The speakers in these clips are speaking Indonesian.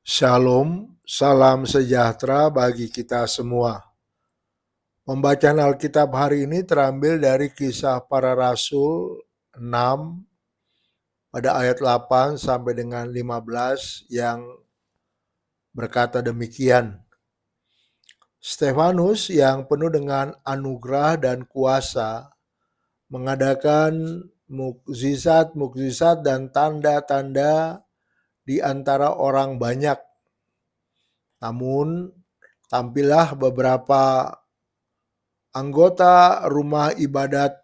Shalom, salam sejahtera bagi kita semua. Pembacaan Alkitab hari ini terambil dari Kisah Para Rasul 6 pada ayat 8 sampai dengan 15 yang berkata demikian. Stefanus yang penuh dengan anugerah dan kuasa mengadakan mukjizat-mukjizat dan tanda-tanda di antara orang banyak. Namun tampillah beberapa anggota rumah ibadat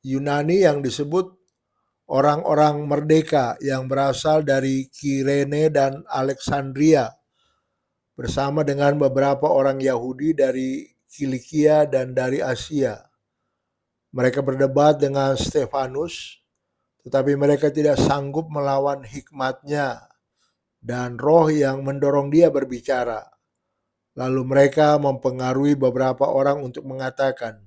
Yunani yang disebut orang-orang merdeka yang berasal dari Kirene dan Alexandria bersama dengan beberapa orang Yahudi dari Kilikia dan dari Asia. Mereka berdebat dengan Stefanus, tetapi mereka tidak sanggup melawan hikmatnya dan roh yang mendorong dia berbicara. Lalu mereka mempengaruhi beberapa orang untuk mengatakan,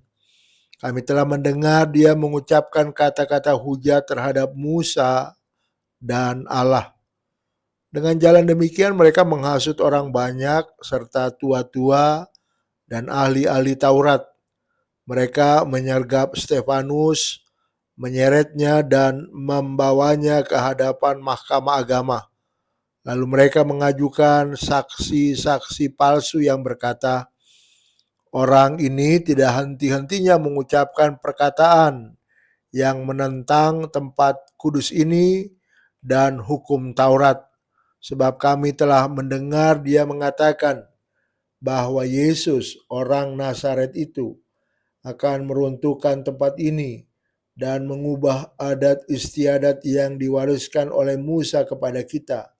kami telah mendengar dia mengucapkan kata-kata hujat terhadap Musa dan Allah. Dengan jalan demikian mereka menghasut orang banyak serta tua-tua dan ahli-ahli Taurat. Mereka menyergap Stefanus, menyeretnya dan membawanya ke hadapan mahkamah agama. Lalu mereka mengajukan saksi-saksi palsu yang berkata, orang ini tidak henti-hentinya mengucapkan perkataan yang menentang tempat kudus ini dan hukum Taurat. Sebab kami telah mendengar dia mengatakan bahwa Yesus orang Nazaret itu akan meruntuhkan tempat ini dan mengubah adat istiadat yang diwariskan oleh Musa kepada kita.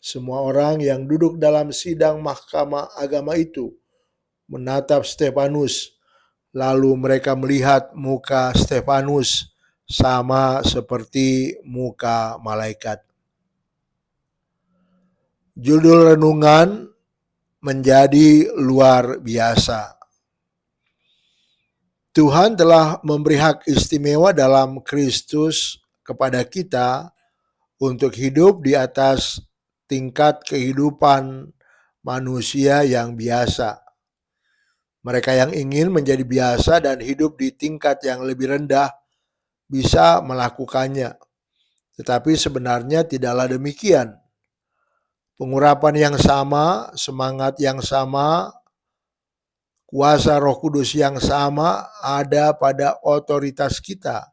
Semua orang yang duduk dalam sidang mahkamah agama itu menatap Stefanus. Lalu mereka melihat muka Stefanus sama seperti muka malaikat. Judul renungan menjadi luar biasa. Tuhan telah memberi hak istimewa dalam Kristus kepada kita untuk hidup di atas tingkat kehidupan manusia yang biasa. Mereka yang ingin menjadi biasa dan hidup di tingkat yang lebih rendah bisa melakukannya. Tetapi sebenarnya tidaklah demikian. Pengurapan yang sama, semangat yang sama, kuasa Roh Kudus yang sama ada pada otoritas kita.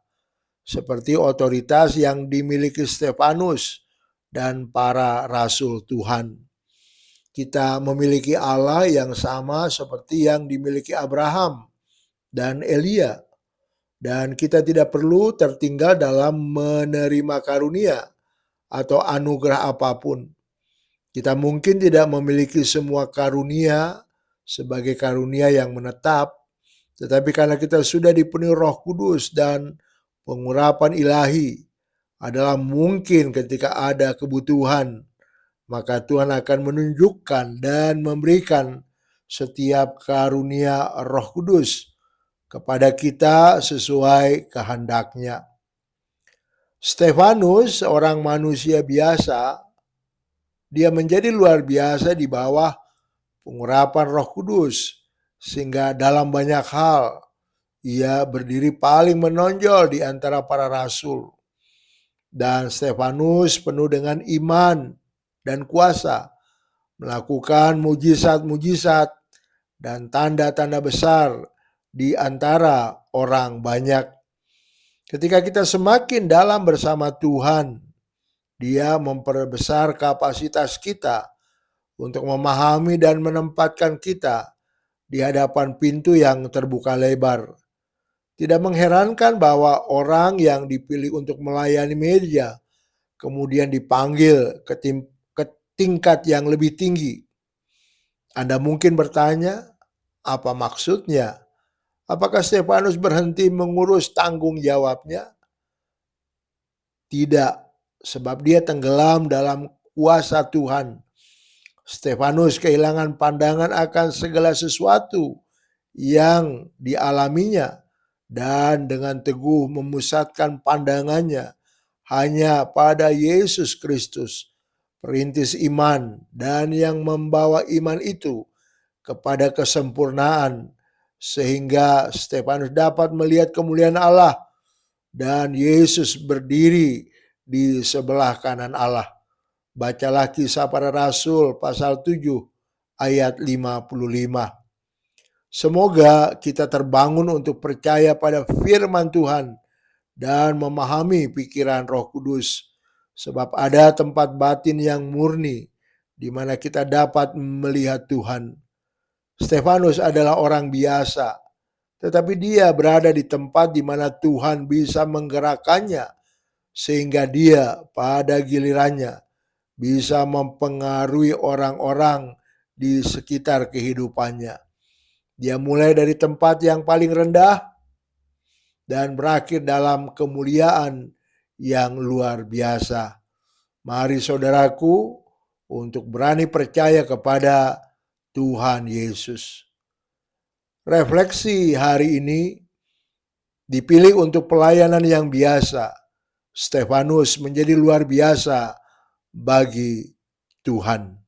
Seperti otoritas yang dimiliki Stefanus dan para rasul Tuhan. Kita memiliki Allah yang sama seperti yang dimiliki Abraham dan Elia. Dan kita tidak perlu tertinggal dalam menerima karunia atau anugerah apapun. Kita mungkin tidak memiliki semua karunia sebagai karunia yang menetap, tetapi karena kita sudah dipenuhi Roh Kudus dan pengurapan ilahi adalah mungkin ketika ada kebutuhan, maka Tuhan akan menunjukkan dan memberikan setiap karunia Roh Kudus kepada kita sesuai kehendaknya. Stefanus, seorang manusia biasa, dia menjadi luar biasa di bawah pengurapan Roh Kudus, sehingga dalam banyak hal ia berdiri paling menonjol di antara para rasul. Dan Stefanus penuh dengan iman dan kuasa, melakukan mujizat-mujizat dan tanda-tanda besar di antara orang banyak. Ketika kita semakin dalam bersama Tuhan, Dia memperbesar kapasitas kita untuk memahami dan menempatkan kita di hadapan pintu yang terbuka lebar. Tidak mengherankan bahwa orang yang dipilih untuk melayani media kemudian dipanggil ke tingkat yang lebih tinggi. Anda mungkin bertanya, apa maksudnya? Apakah Stefanus berhenti mengurus tanggung jawabnya? Tidak, sebab dia tenggelam dalam kuasa Tuhan. Stefanus kehilangan pandangan akan segala sesuatu yang dialaminya dan dengan teguh memusatkan pandangannya hanya pada Yesus Kristus, perintis iman, dan yang membawa iman itu kepada kesempurnaan, sehingga Stefanus dapat melihat kemuliaan Allah dan Yesus berdiri di sebelah kanan Allah. Bacalah Kisah Para Rasul pasal 7 ayat 55. Semoga kita terbangun untuk percaya pada firman Tuhan dan memahami pikiran Roh Kudus, sebab ada tempat batin yang murni di mana kita dapat melihat Tuhan. Stefanus adalah orang biasa, tetapi dia berada di tempat di mana Tuhan bisa menggerakkannya, sehingga dia pada gilirannya bisa mempengaruhi orang-orang di sekitar kehidupannya. Dia mulai dari tempat yang paling rendah dan berakhir dalam kemuliaan yang luar biasa. Mari saudaraku untuk berani percaya kepada Tuhan Yesus. Refleksi hari ini dipilih untuk pelayanan yang biasa. Stefanus menjadi luar biasa bagi Tuhan.